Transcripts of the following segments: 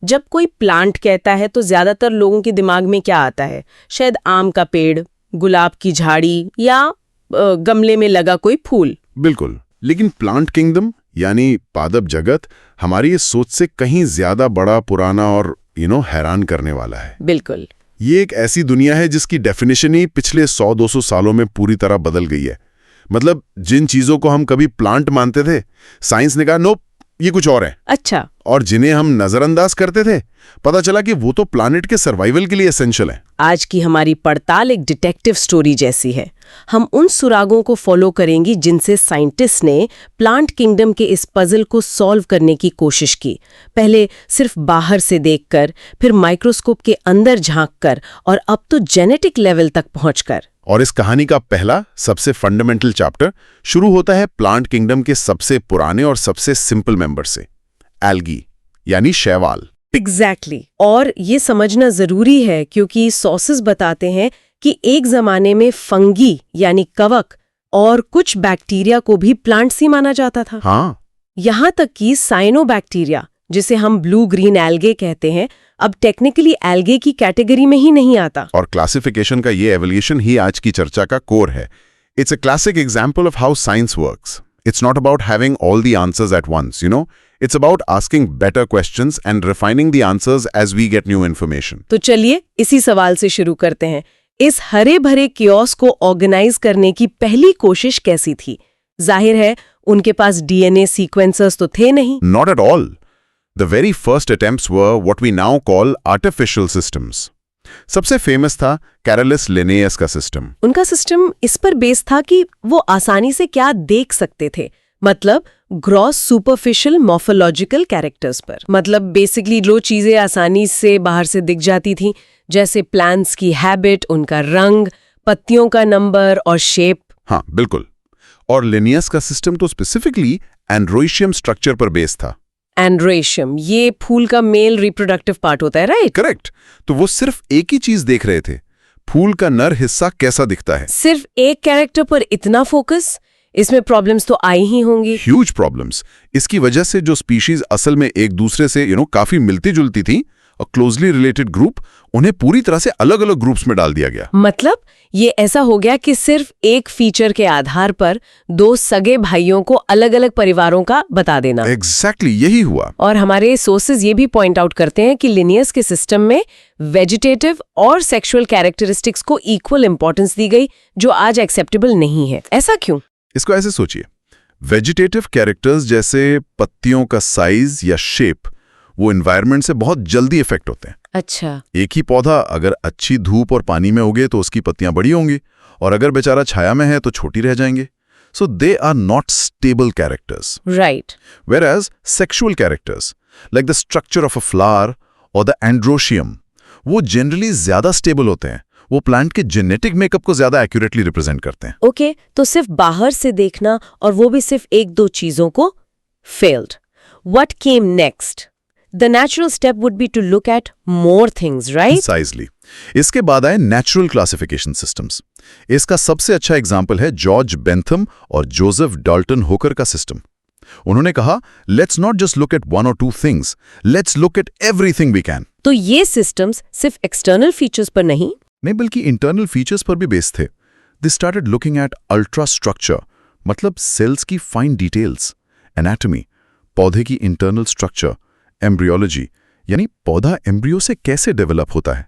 जब कोई प्लांट कहता है तो ज्यादातर लोगों के दिमाग में क्या आता है? शायद आम का पेड़, गुलाब की झाड़ी या गमले में लगा कोई फूल। बिल्कुल, लेकिन प्लांट किंगडम यानी पादप जगत हमारी इस सोच से कहीं ज्यादा बड़ा, पुराना और हैरान करने वाला है। बिल्कुल, ये एक ऐसी दुनिया है जिसकी डेफिनेशन ही पिछले 100-200 सालों में पूरी तरह बदल गई है। मतलब जिन चीजों को हम कभी प्लांट मानते थे, साइंस ने कहा नोप, ये कुछ और है। अच्छा। और जिन्हें हम नजरअंदाज करते थे, पता चला कि वो तो प्लानेट के सर्वाइवल के लिए एसेंशियल है। आज की हमारी पड़ताल एक डिटेक्टिव स्टोरी जैसी है। हम उन सुरागों को फॉलो करेंगी जिनसे साइंटिस्ट ने प्लांट किंगडम के इस पजल को सॉल्व करने की कोशिश की। पहले सिर्फ बाहर से देखकर, फिर माइक्रोस्कोप के अंदर झांककर और अब तो जेनेटिक लेवल तक पहुंचकर। और इस कहानी का पहला, सबसे फंडामेंटल चैप्टर शुरू होता है प्लांट किंगडम के सबसे पुराने और सबसे सिंपल मेंबर से, एल्गी यानी शैवाल। एग्जैक्टली। और ये समझना जरूरी है क्योंकि सोर्सेस बताते हैं कि एक जमाने में फंगी यानी कवक और कुछ बैक्टीरिया को भी प्लांट्स ही माना जाता था। हाँ, यहाँ तक कि साइनोबैक्टीरिया, जिसे हम ब्लू ग्रीन एल्गे कहते हैं, अब टेक्निकली एल्गे की कैटेगरी में ही नहीं आता। और क्लासिफिकेशन का ये एवोल्यूशन ही आज की चर्चा का कोर है। It's a classic example of how science works. It's not about having all the answers at once, It's about asking better questions and refining the answers as we get new information. तो चलिए इसी सवाल से शुरू करते हैं। इस हरे भरे कियोस को ऑर्गेनाइज करने की पहली कोशिश कैसी थी? जाहिर है उनके पास डीएनए सीक्वेंसर्स तो थे नहीं। Not at all. The very first attempts were what we now call artificial systems. सबसे फेमस था कैरोलस लिनेयस का सिस्टम। उनका सिस्टम इस पर बेस था कि वो आसानी से क्या देख सकते थे, मतलब ग्रॉस सुपरफिशियल मॉर्फोलॉजिकल कैरेक्टर्स पर। मतलब बेसिकली जो चीजें आसानी से बाहर से दिख जाती थी, जैसे प्लांट्स की हैबिट, उनका रंग, पत्तियों का नंबर और शेप। हाँ बिल्कुल। और लिनियस का सिस्टम तो स्पेसिफिकली एंड्रोइशियम स्ट्रक्चर पर बेस था। एंड्रोइशियम, ये फूल का मेल रिप्रोडक्टिव पार्ट होता है, राइट? करेक्ट। तो वो सिर्फ एक ही चीज देख रहे थे, फूल का नर हिस्सा कैसा दिखता है। सिर्फ एक कैरेक्टर पर इतना फोकस? इसमें प्रॉब्लम्स तो आई ही होंगी। Huge problems. इसकी वजह से जो स्पीशीज असल में एक दूसरे से काफी मिलती जुलती थी, और क्लोजली रिलेटेड ग्रुप, उन्हें पूरी तरह से अलग अलग ग्रुप्स में डाल दिया गया। मतलब ये ऐसा हो गया कि सिर्फ एक फीचर के आधार पर दो सगे भाइयों को अलग अलग परिवारों का बता देना। एग्जैक्टली यही हुआ। और हमारे सोर्सेज ये भी पॉइंट आउट करते हैं कि लिनियस के सिस्टम में वेजिटेटिव और सेक्सुअल कैरेक्टरिस्टिक्स को इक्वल इंपॉर्टेंस दी गई, जो आज एक्सेप्टेबल नहीं है। ऐसा क्यों? इसको ऐसे सोचिए, वेजिटेटिव कैरेक्टर्स जैसे पत्तियों का साइज या शेप, वो एनवायरनमेंट से बहुत जल्दी इफेक्ट होते हैं। अच्छा। एक ही पौधा अगर अच्छी धूप और पानी में उगे तो उसकी पत्तियां बड़ी होंगी, और अगर बेचारा छाया में है तो छोटी रह जाएंगे। So they are not stable characters, right. whereas sexual characters like the structure of a flower or the androecium, वो जनरली ज्यादा स्टेबल होते हैं। वो प्लांट के जेनेटिक मेकअप को ज्यादा एक्यूरेटली रिप्रेजेंट करते हैं। ओके, तो सिर्फ बाहर से देखना, और वो भी सिर्फ एक दो चीजों को, failed. What came next? The natural step would be to look at more things, right? Precisely. इसके बाद आए नेचुरल क्लासिफिकेशन सिस्टम्स। इसका सबसे अच्छा एग्जाम्पल है जॉर्ज बेंथम और जोसेफ डाल्टन होकर का सिस्टम। उन्होंने कहा, let's not just look at one और two things, let's look at everything we can. तो ये सिस्टम्स सिर्फ एक्सटर्नल फीचर्स पर नहीं बल्कि इंटरनल फीचर्स पर भी बेस्ड थे। They started looking at ultra structure, मतलब सेल्स की फाइन डिटेल्स, एनाटॉमी, पौधे की इंटरनल स्ट्रक्चर, एम्ब्रियोलॉजी यानी पौधा एम्ब्रियो से कैसे डेवलप होता है,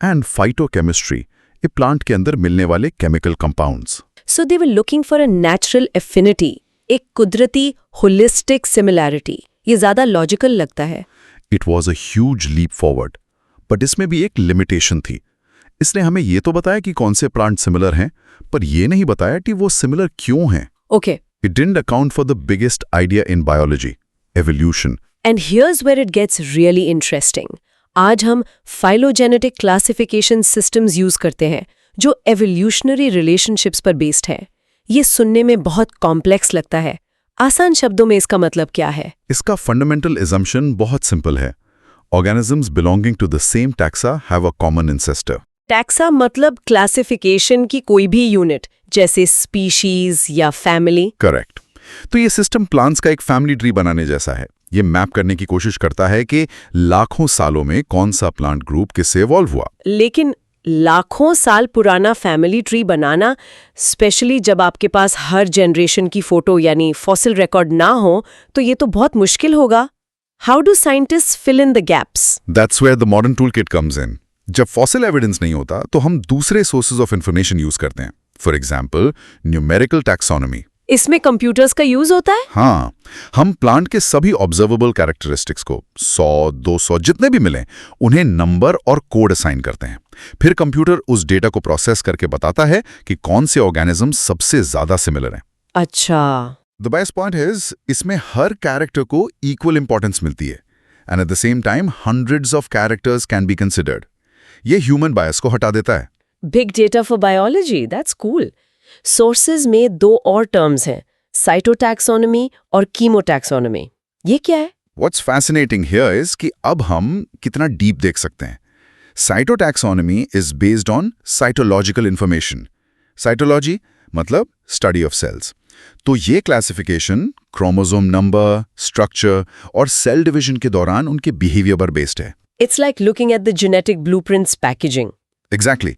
एंड फाइटोकेमिस्ट्री, ये प्लांट के अंदर मिलने वाले chemical compounds. So they were looking for a natural affinity, एक कुदरती होलिस्टिक सिमिलैरिटी। ये ज्यादा लॉजिकल लगता है। It was a huge leap forward, but इसमें भी एक लिमिटेशन थी। इसने हमें ये तो बताया कि कौन से प्लांट सिमिलर हैं, पर ये नहीं बताया कि वो सिमिलर क्यों हैं। Okay. It didn't account for the biggest idea in biology, evolution. And here's where it gets really interesting. आज हम phylogenetic classification systems यूज करते हैं जो evolutionary relationships पर बेस्ड है। ये सुनने में बहुत कॉम्प्लेक्स लगता है। आसान शब्दों में इसका मतलब क्या है? इसका फंडामेंटल assumption बहुत सिंपल है। Organisms belonging to the same taxa have a common ancestor. Taxa मतलब क्लासिफिकेशन की कोई भी यूनिट, जैसे स्पीशीज या फैमिली। करेक्ट। तो ये सिस्टम प्लांट्स का एक फैमिली ट्री बनाने जैसा है। ये मैप करने की कोशिश करता है कि लाखों सालों में कौन सा प्लांट ग्रुप किससे इवॉल्व हुआ। लेकिन लाखों साल पुराना फैमिली ट्री बनाना, स्पेशली जब आपके पास हर जनरेशन की फोटो यानी फॉसिल रिकॉर्ड ना हो, तो ये तो बहुत मुश्किल होगा। How do scientist fill in the gaps? That's where the modern toolkit comes in. जब फॉसिल एविडेंस नहीं होता तो हम दूसरे सोर्सेज ऑफ इन्फॉर्मेशन यूज करते हैं। For example, numerical taxonomy. इसमें कंप्यूटर्स का यूज होता है? हाँ, हम प्लांट के सभी ऑब्जर्वेबल कैरेक्टरिस्टिक्स को 100, 200 जितने भी मिलें उन्हें नंबर और कोड असाइन करते हैं। फिर कंप्यूटर उस डेटा को प्रोसेस करके बताता है कि कौन से ऑर्गेनिज्म सबसे ज्यादा सिमिलर हैं। अच्छा। द बेस्ट पॉइंट इज, इसमें हर कैरेक्टर को इक्वल इंपॉर्टेंस मिलती है and at the same time hundreds of characters can be considered. ये ह्यूमन बायस को हटा देता है। Big data for biology, that's cool. Sources में दो और टर्म्स हैं, साइटोटैक्सोनॉमी और कीमोटैक्सोनॉमी। ये क्या है? What's fascinating here is कि अब हम कितना डीप देख सकते हैं। Cytotaxonomy is based on cytological information. Cytology मतलब study of cells. तो ये क्लासिफिकेशन क्रोमोसोम नंबर, स्ट्रक्चर और सेल डिवीजन के दौरान उनके बिहेवियर पर बेस्ड है। It's like looking at the genetic blueprints packaging. Exactly.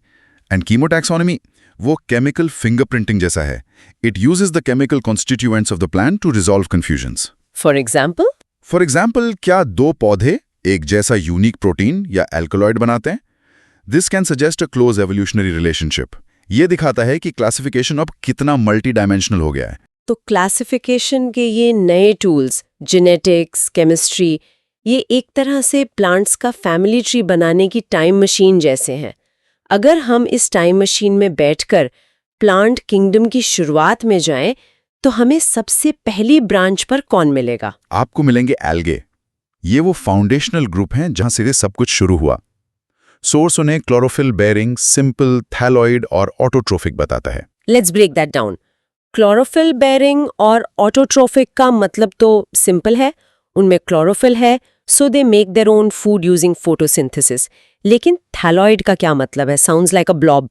And chemotaxonomy वो केमिकल फिंगरप्रिंटिंग जैसा है। It uses the chemical constituents of the plant to resolve confusions. For example? For example, क्या दो पौधे एक जैसा यूनिक प्रोटीन या एल्कलॉइड बनाते हैं? This can suggest a close evolutionary relationship. ये दिखाता है कि क्लासिफिकेशन अब कितना मल्टी डायमेंशनल हो गया है। तो क्लासिफिकेशन के ये नए टूल्स, जेनेटिक्स, केमिस्ट्री, ये एक तरह से प्लांट्स का फैमिली ट्री बनाने की टाइम मशीन जैसे हैं। अगर हम इस टाइम मशीन में बैठकर प्लांट किंगडम की शुरुआत में जाएं, तो हमें सबसे पहली ब्रांच पर कौन मिलेगा? आपको मिलेंगे एल्गे। ये वो फाउंडेशनल ग्रुप हैं जहां से सब कुछ शुरू हुआ। सोर्स उन्हें क्लोरोफिल बेयरिंग, सिंपल, थैलॉइड और ऑटोट्रोफिक बताता है। Let's break that down. Chlorophyll bearing और ऑटोट्रोफिक का मतलब तो सिंपल है, उनमें क्लोरोफिल है, so they make their own food using photosynthesis. लेकिन थैलॉइड का क्या मतलब है? Sounds like a blob.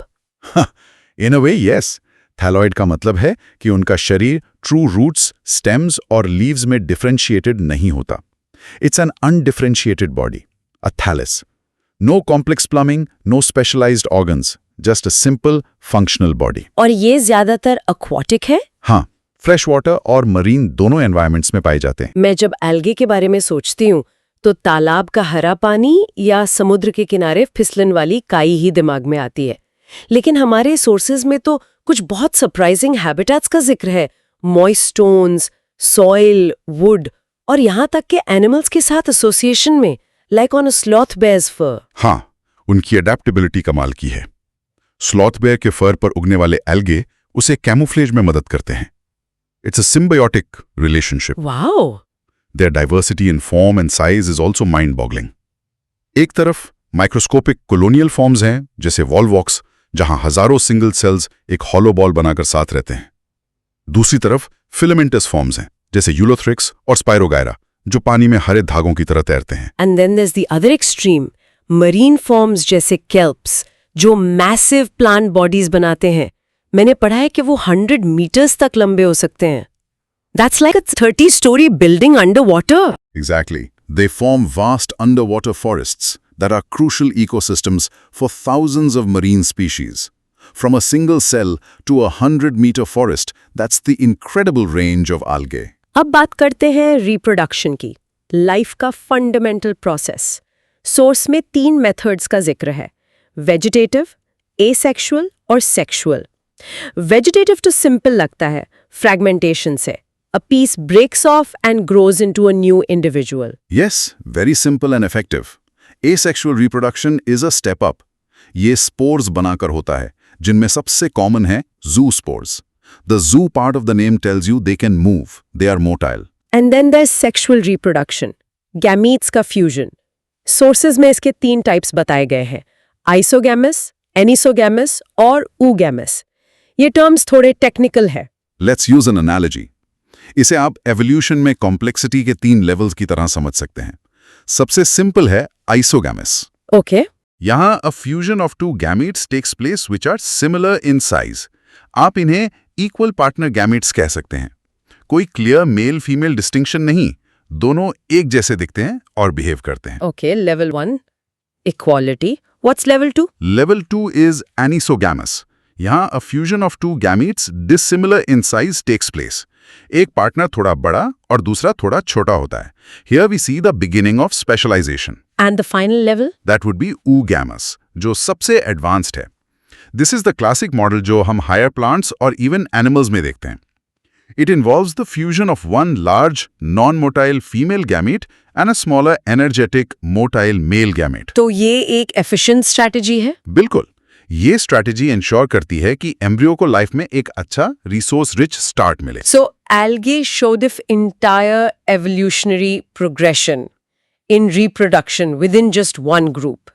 In a way yes. Thalloid का मतलब है कि उनका शरीर ट्रू रूट्स, स्टेम्स और लीव्स में डिफरेंशिएटेड नहीं होता। It's an undifferentiated body, a thallus. No complex plumbing, no specialised organs, just a simple functional body. और ये ज्यादातर एक्वाटिक है? हाँ, फ्रेश वाटर और मरीन दोनों एनवायरमेंट्स में पाए जाते हैं। मैं जब एल्गे के बारे में सोचती हूँ तो तालाब का हरा पानी या समुद्र के किनारे फिसलन वाली काई ही दिमाग में आती है। लेकिन हमारे सोर्सेज में तो कुछ बहुत सरप्राइजिंग हैबिटेट्स का जिक्र है। मॉइस्ट स्टोन्स, सॉइल, वुड और यहाँ तक के एनिमल्स के साथ एसोसिएशन में, like on a sloth bear's fur. हाँ, उनकी अडेप्टेबिलिटी कमाल की है। स्लॉथ बेयर के फर पर उगने वाले एल्गे उसे कैमोफ्लेज में मदद करते हैं। It's a symbiotic relationship. Wow! Their diversity in form and size is also mind-boggling. एक तरफ माइक्रोस्कोपिक कोलोनियल फॉर्म्स हैं, जैसे वॉलवॉक्स, जहां हजारों सिंगल सेल्स एक हॉलो बॉल बनाकर साथ रहते हैं। दूसरी तरफ फिलामेंटस फॉर्म्स हैं, जैसे यूलोथ्रिक्स और स्पाइरोगायरा, जो पानी में हरे धागों की तरह तैरते हैं। And then there is the other extreme, marine forms जैसे केल्प्स, जो मैसिव प्लांट बॉडीज बनाते हैं। मैंने पढ़ा है कि वो 100 मीटर्स तक लंबे हो सकते हैं। That's like a 30-story building underwater. Exactly. They form vast underwater forests that are crucial ecosystems for thousands of marine species. From a single cell to a 100-meter forest, that's the incredible range of algae. अब बात करते हैं reproduction की, life का fundamental process. Source में 3 methods का जिक्र है, वेजिटेटिव, एसेक्सुअल और सेक्सुअल। वेजिटेटिव तो सिंपल लगता है, फ्रैगमेंटेशन से a piece breaks off and grows into a new individual. Yes, very simple and effective. Asexual reproduction is a step up. ये spores बनाकर होता है, जिनमें सबसे common है zoospores. The zoo part of the name tells you they can move, they are motile. And then there's sexual reproduction, gametes का fusion. Sources में इसके 3 types बताए गए हैं, isogamous, anisogamous और oogamous. ये terms थोड़े technical है। Let's use an analogy. इसे आप एवोल्यूशन में कॉम्प्लेक्सिटी के 3 लेवल्स की तरह समझ सकते हैं। सबसे सिंपल है आइसोगैमस। ओके। यहाँ a fusion of 2 gametes takes place which are similar in size. आप इन्हें इक्वल पार्टनर गैमेट्स कह सकते हैं। कोई क्लियर मेल फीमेल डिस्टिंक्शन नहीं, दोनों एक जैसे दिखते हैं और बिहेव करते हैं। Okay, level 1, equality. What's level 2? Level 2 is anisogamous. यहाँ a fusion of two gametes dissimilar in size takes place. एक पार्टनर थोड़ा बड़ा और दूसरा थोड़ा छोटा होता है। Here we see the beginning of specialization. And the final level? That would be oogamous, जो सबसे advanced है। This is the classic model जो हम higher plants और even animals में देखते हैं। It involves the fusion of one large, non-motile female gamete and a smaller, energetic, motile male gamete. तो ये एक efficient strategy है? बिल्कुल। ये strategy ensure करती है कि embryo को life में एक अच्छा, resource-rich start मिले। So, algae show the entire evolutionary progression in reproduction within just one group.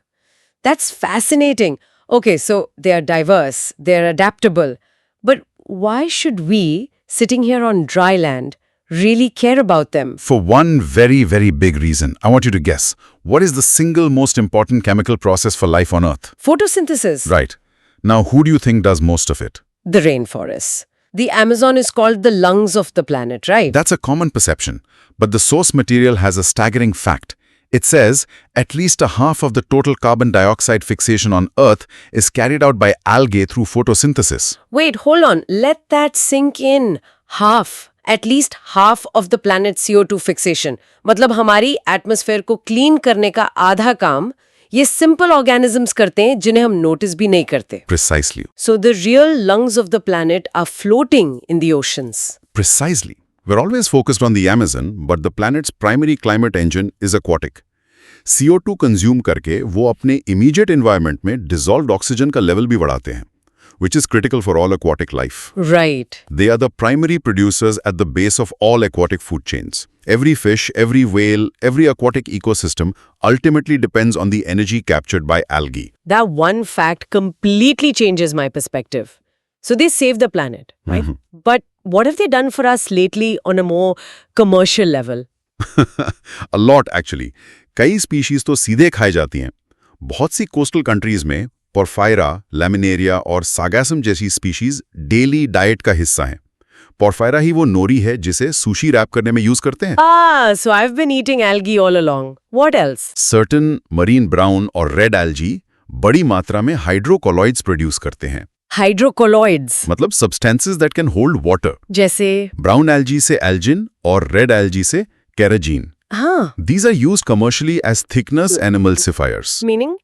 That's fascinating. Okay, so they are diverse, they are adaptable. But why should we, sitting here on dry land, really care about them? For one very, very big reason. I want you to guess. What is the single most important chemical process for life on Earth? Photosynthesis. Right. Now, who do you think does most of it? The rainforests. The Amazon is called the lungs of the planet, right? That's a common perception. But the source material has a staggering fact. It says at least a half of the total carbon dioxide fixation on Earth is carried out by algae through photosynthesis. Wait, hold on. Let that sink in. Half. At least half of the planet's CO2 fixation. मतलब हमारी atmosphere को clean करने का आधा काम ये simple organisms करते हैं जिन्हें हम नोटिस भी नहीं करते. Precisely. So the real lungs of the planet are floating in the oceans. Precisely. We're always focused on the Amazon, but the planet's primary climate engine is aquatic. CO2 consume करके वो अपने immediate environment में dissolved oxygen का level भी बढ़ाते हैं, which is critical for all aquatic life. Right. They are the primary producers at the base of all aquatic food chains. Every fish, every whale, every aquatic ecosystem ultimately depends on the energy captured by algae. That one fact completely changes my perspective. So they save the planet, right? But what have they done for us lately on a more commercial level? A lot actually. कई species तो सीधे खाई जाती हैं. बहुत सी coastal countries में porphyra, laminaria और सागासम जैसी स्पीशीज डेली डाइट का हिस्सा हैं। पोरफायरा ही वो नोरी है जिसे सुशी रैप करने में यूज करते हैं। So I've been eating algae all along. What else? Certain marine brown और रेड algae बड़ी मात्रा में हाइड्रोकोलॉइड्स प्रोड्यूस करते हैं। Hydrocolloids. मतलब substances that can hold water. जैसे? ब्राउन algae से एल्जिन और रेड algae से केराजीन। हाँ. These are used commercially as thickeners and emulsifiers. Meaning?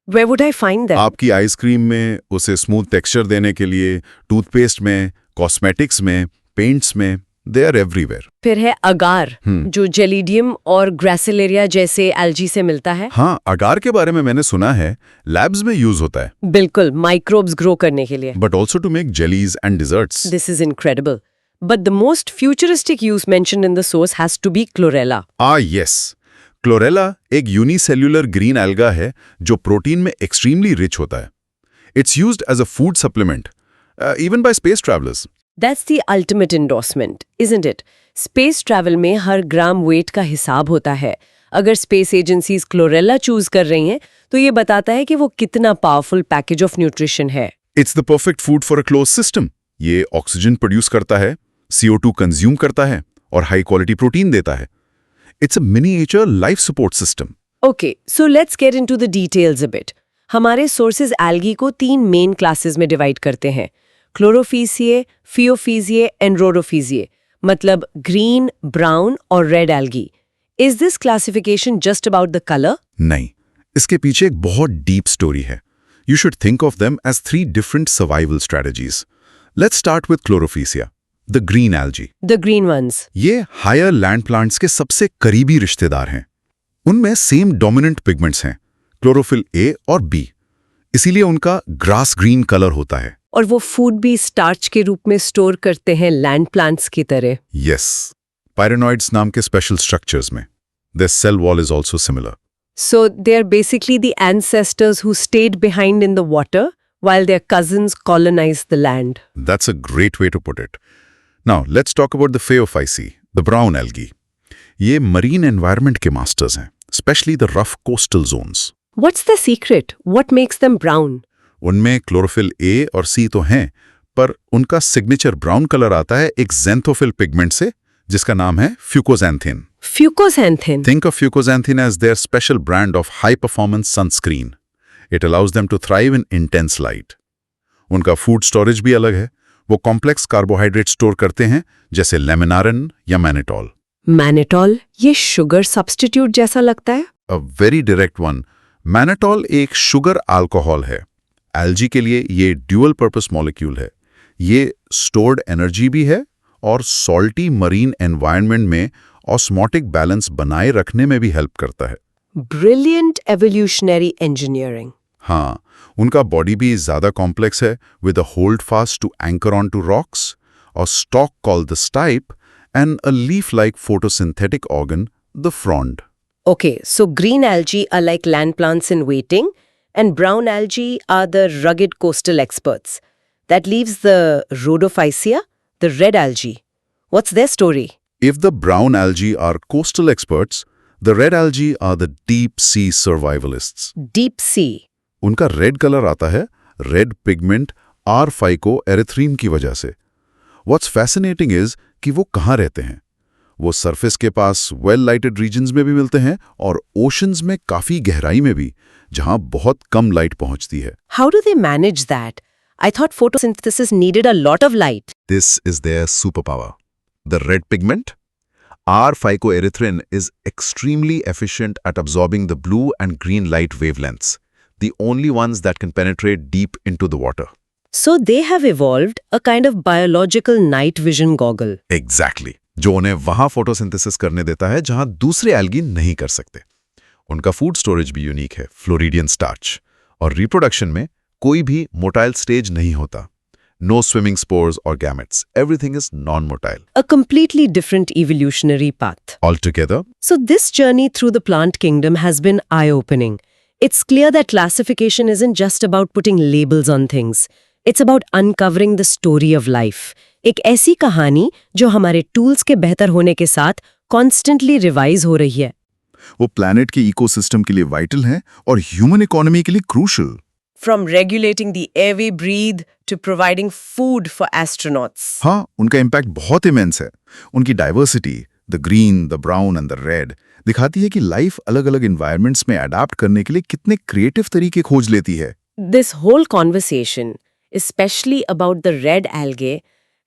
Where would I find them? आपकी आइसक्रीम में उसे स्मूथ टेक्सचर देने के लिए, टूथपेस्ट में, कॉस्मेटिक्स में, पेंट्स में, they are everywhere. फिर है अगार, जो जेलिडियम और ग्रासिलेरिया जैसे एल्गी से मिलता है। हाँ, अगार के बारे में मैंने सुना है, लैब्स में यूज होता है। बिल्कुल, माइक्रोब्स ग्रो करने के लिए। But also to make jellies and desserts. This is incredible. But the most futuristic use mentioned in the source has to be chlorella. Ah, yes. Chlorella एक यूनिसेल्युलर ग्रीन एल्गा है जो protein में extremely rich होता है। It's used as a food supplement even by space travellers. That's the ultimate endorsement, isn't it? Space travel में हर gram weight का हिसाब होता है। अगर स्पेस एजेंसीज क्लोरेला चूज कर रही हैं, तो ये बताता है कि वो कितना पावरफुल पैकेज ऑफ न्यूट्रिशन है। It's the perfect food for a close system. ये ऑक्सीजन प्रोड्यूस करता है, CO2 कंज्यूम करता है और हाई क्वालिटी प्रोटीन देता है। It's a miniature life support system. Okay, so let's get into the details a bit. हमारे sources algae को 3 main classes में divide करते हैं. Chlorophyceae, Phaeophyceae and Rhodophyceae. मतलब green, brown और red algae. Is this classification just about the color? नहीं, इसके पीछे एक बहुत deep story है. You should think of them as 3 different survival strategies. Let's start with Chlorophyceae. The green algae. The green ones. ये higher land plants के सबसे करीबी रिश्तेदार हैं। उनमें सेम डोमिनेंट पिगमेंट्स हैं, क्लोरोफिल A और B। इसीलिए उनका ग्रास ग्रीन कलर होता है। और वो फूड भी स्टार्च के रूप में स्टोर करते हैं लैंड प्लांट्स की तरह। Yes. Pyrenoids नाम के स्पेशल स्ट्रक्चर्स में। Their cell wall is also similar. So they are basically the ancestors who stayed behind in the water while their cousins colonized the land. That's a great way to put it. Now, let's talk about the Phaeophyceae, the brown algae. ये marine environment के masters हैं, especially the rough coastal zones. What's the secret? What makes them brown? उनमें chlorophyll A और C तो हैं, पर उनका signature brown colour आता है एक xanthophyll पिगमेंट से, जिसका नाम है फ्यूकोजैंथिन। फ्यूकोजैंथिन। Think of fucoxanthin as their special brand of high-performance sunscreen. It allows them to thrive in intense light. उनका फूड स्टोरेज भी अलग है। वो कॉम्प्लेक्स कार्बोहाइड्रेट स्टोर करते हैं जैसे लेमिनारिन या मैनिटॉल। मैनिटॉल, ये शुगर सब्स्टिट्यूट जैसा लगता है। A very direct one. Mannitol एक शुगर अल्कोहल है। एल्गी के लिए ये ड्यूअल पर्पस मॉलिक्यूल है। ये स्टोर्ड एनर्जी भी है और सॉल्टी मरीन एनवायरनमेंट में ऑस्मोटिक बैलेंस बनाए रखने में भी हेल्प करता है। Brilliant evolutionary engineering. हाँ, उनका बॉडी भी ज्यादा कॉम्प्लेक्स है with a holdfast to anchor on to rocks, और stalk called the stipe and a leaf like photosynthetic organ the frond. Okay, so green algae are like land plants in waiting, and brown algae are the rugged coastal experts. That leaves the rhodophycia, the red algae. What's their story? If the brown algae are coastal experts, the red algae are the deep sea survivalists. Deep sea. उनका red colour आता है red pigment are फाइकोएरिथ्रीन की वजह से। What's fascinating is कि वो कहाँ रहते हैं। वो सरफेस के पास वेल लाइटेड रीजन्स में भी मिलते हैं और ओशंस में काफी गहराई में भी, जहां बहुत कम लाइट पहुंचती है। How do they manage that? I thought photosynthesis needed a lot of light. This is their superpower. The red pigment, R-phycoerythrin, is extremely efficient at absorbing the blue and green light wavelengths, the only ones that can penetrate deep into the water. So they have evolved a kind of biological night vision goggle. Exactly. जो उन्हें वहां photosynthesis करने देता है जहां दूसरे algae नहीं कर सकते। उनका फूड स्टोरेज भी यूनिक है, फ्लोरिडियन स्टार्च, और रिप्रोडक्शन में कोई भी मोटाइल स्टेज नहीं होता। No swimming spores or gametes. Everything is non-motile. A completely different evolutionary path. Altogether, So this journey through the plant kingdom has been eye-opening. It's clear that classification isn't just about putting labels on things. It's about uncovering the story of life. एक ऐसी कहानी जो हमारे tools के बेहतर होने के साथ कॉन्स्टेंटली रिवाइज हो रही है। वो प्लैनेट के इकोसिस्टम के लिए वाइटल है और ह्यूमन इकोनॉमी के लिए crucial. From regulating the air we breathe to providing food for astronauts. हाँ, उनका इम्पैक्ट बहुत इमेंस है। उनकी diversity, the green, the brown and the red, दिखाती है कि लाइफ अलग-अलग एनवायरनमेंट्स में अडैप्ट करने के लिए कितने क्रिएटिव तरीके खोज लेती है। This whole conversation, especially about the red algae,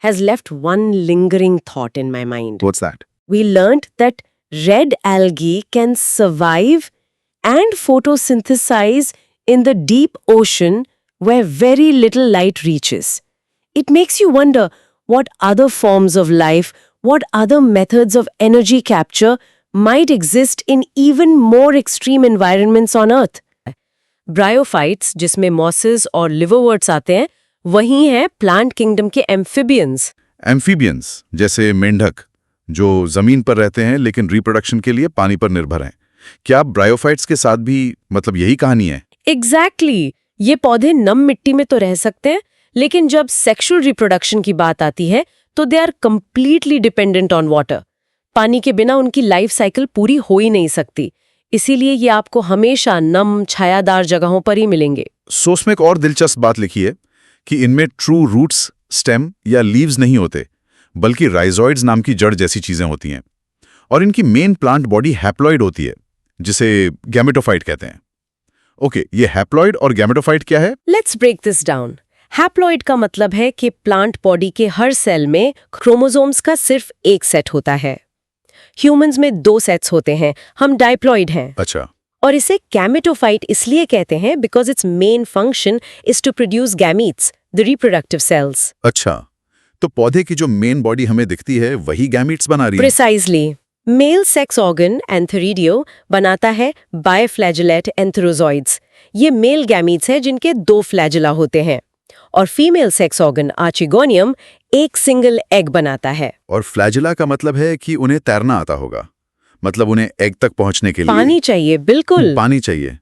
has left one lingering thought in my mind. What's that? We learned that red algae can survive and photosynthesize in the deep ocean where very little light reaches. It makes you wonder what other forms of life, what other methods of energy capture might exist in even more extreme environments on Earth. Bryophytes, जिसमें mosses और liverworts आते हैं, वही हैं plant kingdom के amphibians. Amphibians जैसे मेंढक, जो जमीन पर रहते हैं लेकिन रिप्रोडक्शन के लिए पानी पर निर्भर हैं। क्या ब्रायोफाइट्स के साथ भी मतलब यही कहानी है? एग्जैक्टली। ये पौधे नम मिट्टी में तो रह सकते हैं, लेकिन जब सेक्सुअल रिप्रोडक्शन की बात आती है तो they are completely dependent on water. पानी के बिना उनकी लाइफ साइकिल पूरी हो ही नहीं सकती। इसीलिए ये आपको हमेशा नम छायादार जगहों पर ही मिलेंगे। सोच में एक और दिलचस्प बात लिखी है कि इनमें ट्रू रूट्स, स्टेम या लीव्स नहीं होते, बल्कि राइजॉइड्स नाम की जड़ जैसी चीजें होती हैं। और इनकी मेन प्लांट बॉडी हैप्लॉइड होती है, जिसे गैमेटोफाइट कहते हैं। ओके, ये हैप्लॉइड और गैमेटोफाइट क्या है? Let's break this down. Haploid का मतलब है कि प्लांट बॉडी के हर सेल में क्रोमोसोम्स का सिर्फ एक सेट होता है। ह्यूमंस में 2 सेट्स होते हैं, हम डाइप्लॉइड हैं। अच्छा। और इसे गैमेटोफाइट इसलिए कहते हैं because its main function is to produce gametes, the reproductive cells. अच्छा, तो पौधे की जो मेन बॉडी हमें दिखती है वही गैमीट्स बना रही है। प्रिसाइजली। मेल सेक्स ऑर्गन एंथेरिडियो बनाता है बायफ्लैजेलेट एंथेरोजॉइड्स। ये मेल गैमीट्स हैं जिनके 2 फ्लैजेला होते हैं, और फीमेल सेक्स ऑर्गन आर्चिगोनियम एक सिंगल एग बनाता है। और फ्लैजेला का मतलब है कि उन्हें तैरना आता होगा, मतलब उन्हें एग तक पहुंचने के लिए पानी चाहिए। बिल्कुल पानी चाहिए।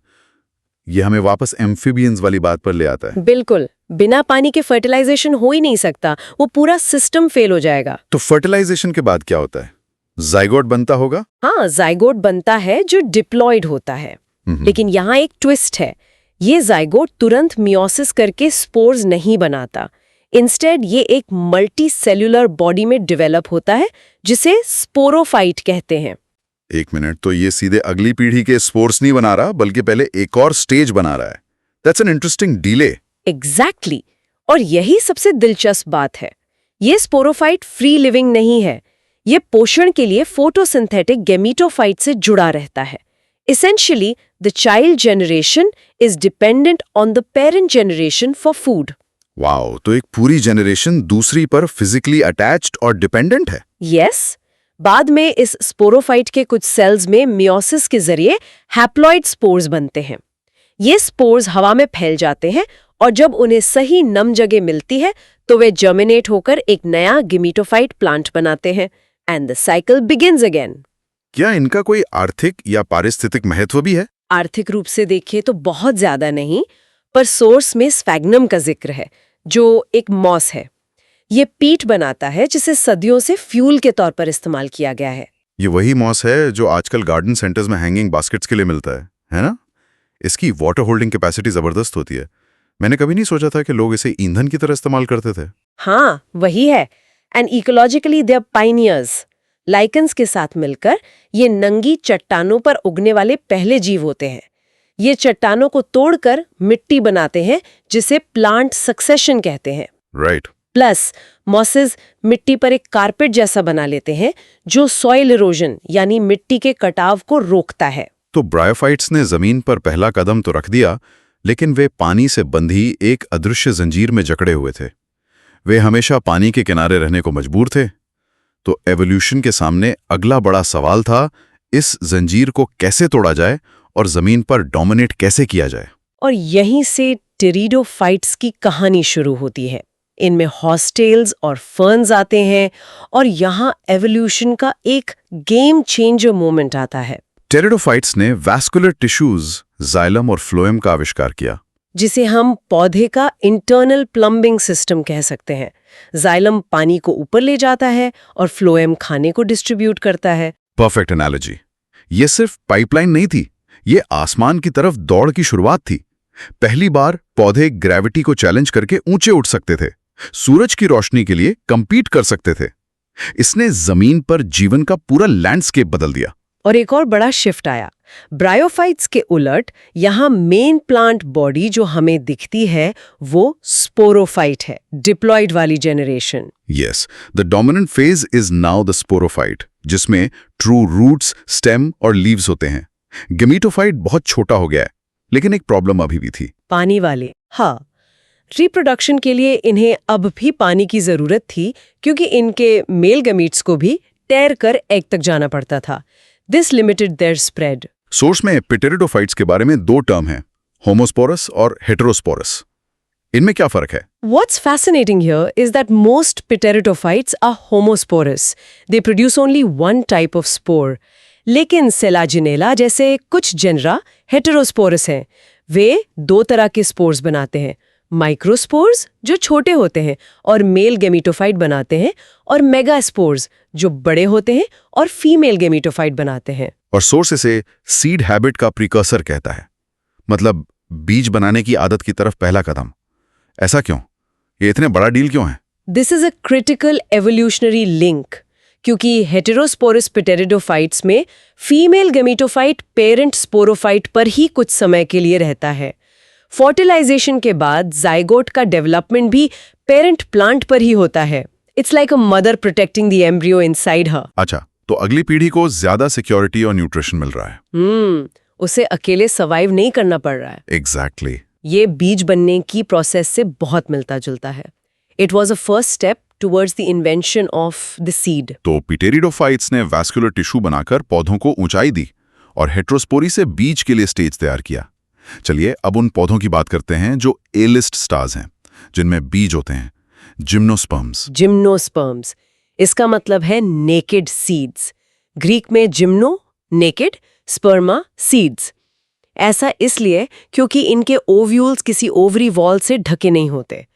ये हमें वापस एम्फीबियंस वाली बात पर ले आता है। बिल्कुल, बिना पानी के फर्टिलाइजेशन हो ही नहीं सकता, वो पूरा सिस्टम फेल हो जाएगा। तो फर्टिलाइजेशन के बाद क्या होता है? जाइगोट बनता होगा? हाँ, जाइगोट बनता है जो डिप्लॉयड होता है। लेकिन यहाँ एक ट्विस्ट है, ये जाइगोट तुरंत मियोसिस करके स्पोर्स नहीं बनाता। इंस्टेड ये एक मल्टी सेल्यूलर बॉडी में डेवलप होता है जिसे स्पोरोफाइट कहते हैं। एक मिनट, तो ये सीधे अगली पीढ़ी के स्पोर्स नहीं बना रहा बल्कि पहले एक और स्टेज बना रहा है। That's an interesting delay. Exactly और यही सबसे दिलचस्प बात है। ये स्पोरोफाइट फ्री लिविंग नहीं है, ये पोषण के लिए फोटोसिंथेटिक गैमीटोफाइट से जुड़ा रहता है। Essentially, the child generation is dependent on the parent generation for food. Wow, तो एक पूरी जनरेशन दूसरी पर फिजिकली अटैच्ड और डिपेंडेंट है। Yes, बाद में इस स्पोरोफाइट के कुछ सेल्स में मियोसिस के जरिए हैप्लॉइड स्पोर्स बनते हैं। ये स्पोर्स हवा में फैल जाते हैं और जब उन्हें सही नम जगह मिलती है तो वे जर्मिनेट होकर एक नया गेमीटोफाइट प्लांट बनाते हैं and the cycle begins again. क्या इनका कोई आर्थिक या पारिस्थितिक महत्व भी है? आर्थिक रूप से देखें तो बहुत ज्यादा नहीं, पर सोर्स में स्फैग्नम का जिक्र है जो एक मॉस है। ये पीट बनाता है जिसे सदियों से फ्यूल के तौर पर इस्तेमाल किया गया है। ये वही मॉस है जो आजकल गार्डन सेंटर्स में हैंगिंग बास्केट्स के लिए मिलता है ना? इसकी वाटर होल्डिंग कैपेसिटी जबरदस्त होती है। मैंने कभी नहीं सोचा था कि लोग इसे ईंधन की तरह इस्तेमाल करते थे। हाँ, वही है। And ecologically they are pioneers. Lichens के साथ मिलकर ये नंगी चट्टानों पर उगने वाले पहले जीव होते हैं। ये चट्टानों को तोड़कर मिट्टी बनाते हैं जिसे प्लांट सक्सेशन कहते हैं। राइट। प्लस मॉसेस मिट्टी पर एक कारपेट जैसा बना लेते हैं जो सॉइल इरोजन यानी मिट्टी के कटाव को रोकता है। तो ब्रायोफाइट्स ने जमीन पर पहला कदम तो रख दिया, लेकिन वे पानी से बंधी एक अदृश्य जंजीर में जकड़े हुए थे। वे हमेशा पानी के किनारे रहने को मजबूर थे। तो एवोल्यूशन के सामने अगला बड़ा सवाल था, इस जंजीर को कैसे तोड़ा जाए और जमीन पर डोमिनेट कैसे किया जाए। और यहीं से टेरिडोफाइट्स की कहानी शुरू होती है। इनमें हॉस्टेल्स और फर्न्स आते हैं और यहाँ एवोल्यूशन का एक गेम चेंजर मोमेंट आता है। टेरिडोफाइट्स ने वैस्कुलर टिश्यूज, जाइलम और फ्लोएम का आविष्कार किया, जिसे हम पौधे का इंटरनल प्लम्बिंग सिस्टम कह सकते हैं। जाइलम पानी को ऊपर ले जाता है और फ्लोएम खाने को डिस्ट्रीब्यूट करता है। Perfect analogy. ये सिर्फ पाइपलाइन नहीं थी, ये आसमान की तरफ दौड़ की शुरुआत थी। पहली बार पौधे ग्रेविटी को चैलेंज करके ऊंचे उठ सकते थे, सूरज की रोशनी के लिए कंपीट कर सकते थे। इसने जमीन पर जीवन का पूरा लैंडस्केप बदल दिया। और एक और बड़ा शिफ्ट आया। ब्रायोफाइट्स के उलट यहाँ मेन प्लांट बॉडी जो हमें दिखती है वो स्पोरोफाइट है, डिप्लॉयड वाली generation. Yes, the dominant phase is now the sporophyte, जिसमें ट्रू रूट्स, स्टेम और लीव्स होते हैं। गेमीटोफाइट बहुत छोटा हो गया है, लेकिन एक प्रॉब्लम अभी भी थी। पानी वाले। हाँ, रिप्रोडक्शन के लिए इन्हें अब भी पानी की जरूरत थी क्योंकि इनके मेल गमीट्स को भी तैर कर एग तक जाना पड़ता था। This limited their spread. Source में पिटेरिडोफाइट्स के बारे में दो टर्म हैं, होमोस्पोरस और हेटेरोस्पोरस। इनमें क्या फर्क है? What's fascinating here is that most pteridophytes are homosporous. They produce only one type of spore. लेकिन सेलाजिनेला जैसे कुछ जेनरा हेटेरोस्पोरस हैं। वे दो तरह के स्पोर्स बनाते हैं, माइक्रोस्पोर्स जो छोटे होते हैं और मेल गेमीटोफाइट बनाते हैं, और मेगास्पोर्स जो बड़े होते हैं और फीमेल गेमीटोफाइट बनाते हैं। और सोर्स इसे सीड हैबिट का प्रीकर्सर कहता है, मतलब बीज बनाने की आदत की तरफ पहला कदम। ऐसा क्यों? ये इतने बड़ा डील क्यों है? This is a critical evolutionary link, क्योंकि हेटेरोस्पोरस पिटेरिडोफाइट्स में फीमेल गेमीटोफाइट पेरेंट स्पोरोफाइट पर ही कुछ समय के लिए रहता है। फर्टिलाइजेशन के बाद जाइगोट का डेवलपमेंट भी पेरेंट प्लांट पर ही होता है। It's like a mother protecting the embryo inside her. अच्छा, तो अगली पीढ़ी को ज्यादा सिक्योरिटी और न्यूट्रिशन मिल रहा है। उसे अकेले सर्वाइव नहीं करना पड़ रहा है। एग्जैक्टली। ये बीज बनने की प्रोसेस से बहुत मिलता जुलता है। It was a first step towards the invention of the seed. तो पिटेरिडोफाइट्स ने वैस्कुलर टिश्यू बनाकर पौधों को ऊंचाई दी और हेट्रोस्पोरी से बीज के लिए स्टेज तैयार किया। चलिए अब उन पौधों की बात करते हैं जो ए लिस्ट स्टार्स हैं, जिनमें बीज होते हैं, जिम्नोस्पर्म्स। जिम्नोस्पर्म्स, इसका मतलब है नेकेड सीड्स। ग्रीक में जिम्नो नेकेड, स्पर्मा सीड्स। ऐसा इसलिए क्योंकि इनके ओव्यूल्स किसी ओवरी वॉल से ढके नहीं होते।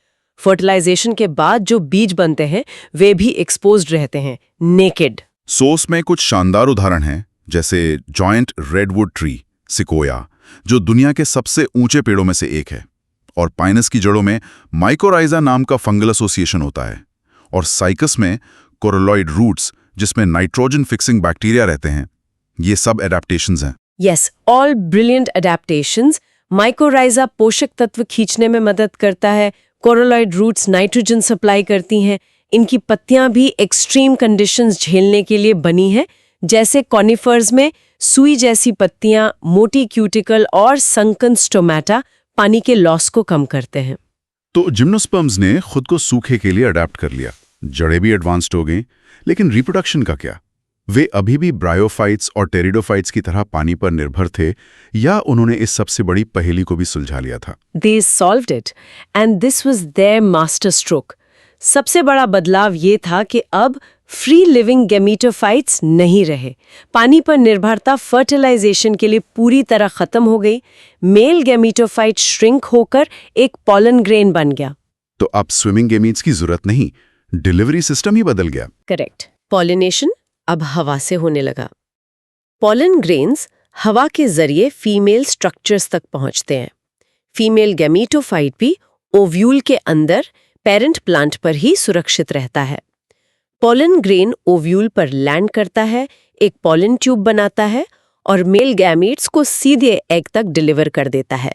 फर्टिलाइजेशन के बाद जो बीज बनते हैं वे भी एक्सपोज्ड रहते हैं, नेकेड। सोर्स में कुछ शानदार उदाहरण हैं, जैसे जॉइंट रेडवुड ट्री, सिकोया, जो दुनिया के सबसे ऊंचे पेड़ों में से एक है, और पाइनस की जड़ों में माइकोराइजा नाम का फंगल एसोसिएशन होता है, और साइकस में कोरोलॉइड रूट्स जिसमें नाइट्रोजन फिक्सिंग बैक्टीरिया रहते हैं। ये सब एडेप्टेशंस हैं। Yes, all brilliant adaptations. Mycorrhiza पोषक तत्व खींचने में मदद करता है, कोरोलॉइड रूट्स नाइट्रोजन सप्लाई करती हैं। इनकी पत्तियां भी एक्सट्रीम कंडीशंस झेलने के लिए बनी हैं, जैसे कॉनिफर्स में सुई जैसी पत्तियां, मोटी क्यूटिकल और संकन स्टोमेटा पानी के लॉस को कम करते हैं। तो जिम्नोस्पर्म्स ने खुद को सूखे के लिए अडेप्ट कर लिया, जड़ें भी एडवांस्ड हो गई, लेकिन रिप्रोडक्शन का क्या? वे अभी भी ब्रायोफाइट्स और टेरिडोफाइट्स की तरह पानी पर निर्भर थे, या उन्होंने इस सबसे बड़ी पहेली को भी सुलझा लिया था? They solved it, and this was their master stroke. सबसे बड़ा बदलाव ये था कि अब फ्री लिविंग गैमीटोफाइट्स नहीं रहे। पानी पर निर्भरता फर्टिलाइजेशन के लिए पूरी तरह खत्म हो गई। मेल गैमीटोफाइट श्रिंक होकर एक पॉलन ग्रेन बन गया। तो अब स्विमिंग गैमीट्स की जरूरत नहीं, डिलीवरी सिस्टम ही बदल गया। करेक्ट। पॉलिनेशन अब हवा से होने लगा। पॉलन ग्रेन्स हवा के जरिए फीमेल स्ट्रक्चर्स तक पहुंचते हैं। फीमेल गैमीटोफाइट भी ओव्यूल के अंदर पेरेंट प्लांट पर ही सुरक्षित रहता है। पॉलन ग्रेन ओव्यूल पर लैंड करता है, एक पॉलन ट्यूब बनाता है और मेल गैमीट्स को सीधे एग तक डिलीवर कर देता है।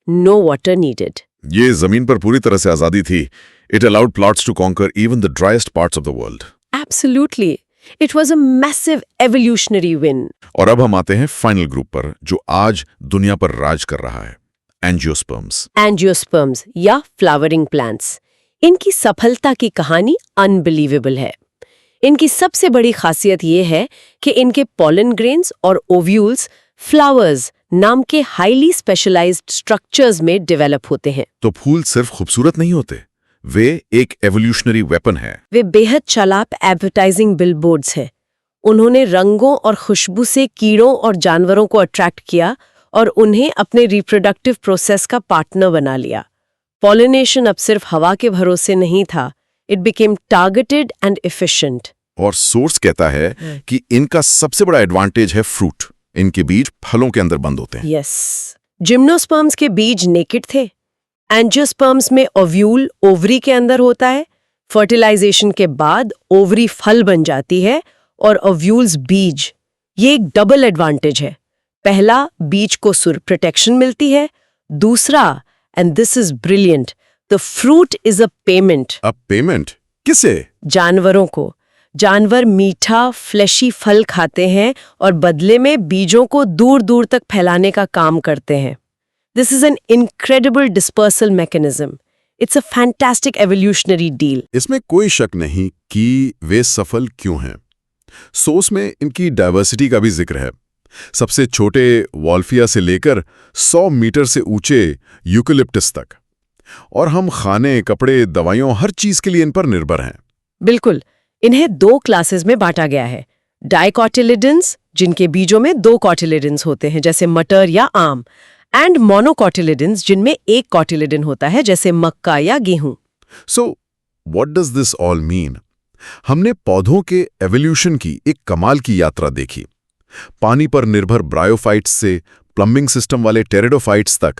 No water needed. ये जमीन पर पूरी तरह से आजादी थी। It allowed plots to conquer even the driest parts of the world. Absolutely. It was a massive evolutionary win. और अब हम आते हैं फाइनल ग्रुप पर, जो आज दुनिया पर राज कर रहा है, एंजियोस्पर्म्स। एंजियोस्पर्म्स या फ्लावरिंग प्लांट्स। इनकी सफलता की कहानी अनबिलीवेबल है। इनकी सबसे बड़ी खासियत ये है कि इनके पॉलन ग्रेन्स और ओव्यूल्स फ्लावर्स नाम के हाईली स्पेशलाइज्ड स्ट्रक्चर्स में डेवलप होते हैं। तो फूल सिर्फ खूबसूरत नहीं होते, वे एक एवोल्यूशनरी वेपन है। वे बेहद चालाक एडवर्टाइजिंग बिलबोर्ड्स हैं। उन्होंने रंगों और खुशबू से कीड़ों और जानवरों को अट्रैक्ट किया और उन्हें अपने रिप्रोडक्टिव प्रोसेस का पार्टनर बना लिया। पॉलिनेशन अब सिर्फ हवा के भरोसे नहीं था, it became targeted and efficient. और सोर्स कहता है कि इनका सबसे बड़ा एडवांटेज है फ्रूट। इनके बीज फलों के अंदर बंद होते हैं। यस, जिम्नोस्पर्म्स के बीज नेकेड थे। एंजियोस्पर्म्स में ओव्यूल ओवरी के अंदर होता है। फर्टिलाइजेशन के बाद ओवरी फल बन जाती है और ओव्यूल्स बीज। ये एक डबल एडवांटेज है। पहला, बीज को सुर प्रोटेक्शन मिलती है। दूसरा, and this is brilliant, the fruit is a payment. अब पेमेंट किसे? जानवरों को। जानवर मीठा फ्लैशी फल खाते हैं और बदले में बीजों को दूर दूर तक फैलाने का काम करते हैं। This is an incredible dispersal mechanism. It's a fantastic evolutionary deal. इसमें कोई शक नहीं कि वे सफल क्यों हैं। सोर्स में इनकी डाइवर्सिटी का भी जिक्र है। सबसे छोटे वॉल्फिया से लेकर 100 मीटर से ऊंचे यूकेलिप्टस तक। और हम खाने, कपड़े, दवाइयों, हर चीज के लिए इन पर निर्भर हैं। बिल्कुल। इन्हें 2 क्लासेस में बांटा गया है। डाइकोटिलिडन्स, जिनके बीजों में 2 कॉटिलिडन्स होते हैं जैसे मटर या आम, एंड मोनोकॉटिलिडन्स, जिनमें एक कॉटिलिडन होता है जैसे मक्का या गेहूं। So what does this all mean? हमने पौधों के एवोल्यूशन की एक कमाल की यात्रा देखी। पानी पर निर्भर ब्रायोफाइट्स से प्लम्बिंग सिस्टम वाले टेरिडोफाइट्स तक,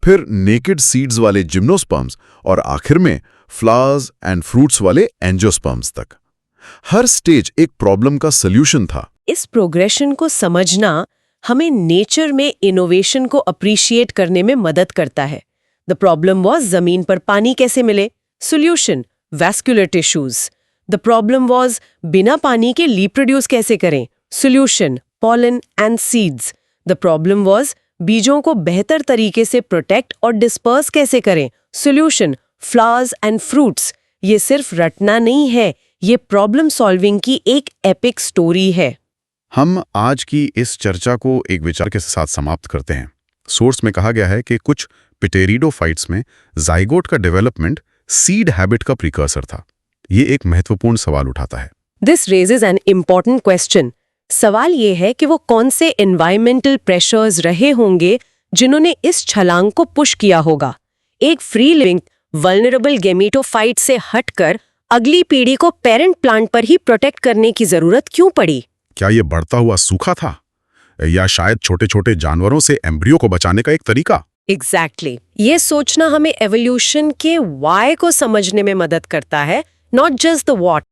फिर नेकेड सीड्स वाले जिम्नोस्पर्म्स और आखिर में फ्लावर्स एंड फ्रूट्स वाले एंजियोस्पर्म्स तक। हर स्टेज एक प्रॉब्लम का सॉल्यूशन था। इस प्रोग्रेशन को समझना हमें नेचर में इनोवेशन को अप्रिशिएट करने में मदद करता है। द प्रॉब्लम वाज जमीन पर पानी कैसे मिले? Solution, vascular tissues. The problem was बिना पानी के रिप्रोड्यूस कैसे करें? Solution, pollen and seeds. The problem was बीजों को बेहतर तरीके से प्रोटेक्ट और डिस्पर्स कैसे करें? Solution, flowers and fruits. ये सिर्फ रटना नहीं है, ये प्रॉब्लम सॉल्विंग की एक एपिक स्टोरी है। हम आज की इस चर्चा को एक विचार के साथ समाप्त करते हैं। सोर्स में कहा गया है कि कुछ पिटेरिडोफाइट्स में जाइगोट का डेवलपमेंट सीड हैबिट का प्रीकर्सर था। ये एक महत्वपूर्ण सवाल उठाता है। This raises an important question. सवाल ये है कि वो कौन से एनवायरमेंटल प्रेशर्स रहे होंगे जिन्होंने इस छलांग को पुश किया होगा। एक फ्री लिविंग वल्नरेबल गैमेटोफाइट से हटकर अगली पीढ़ी को पेरेंट प्लांट पर ही प्रोटेक्ट करने की जरूरत क्यों पड़ी? क्या ये बढ़ता हुआ सूखा था, या शायद छोटे छोटे जानवरों से एम्ब्रियो को बचाने का एक तरीका? एग्जैक्टली ये सोचना हमें एवोल्यूशन के वाई को समझने में मदद करता है, नॉट जस्ट द व्हाट।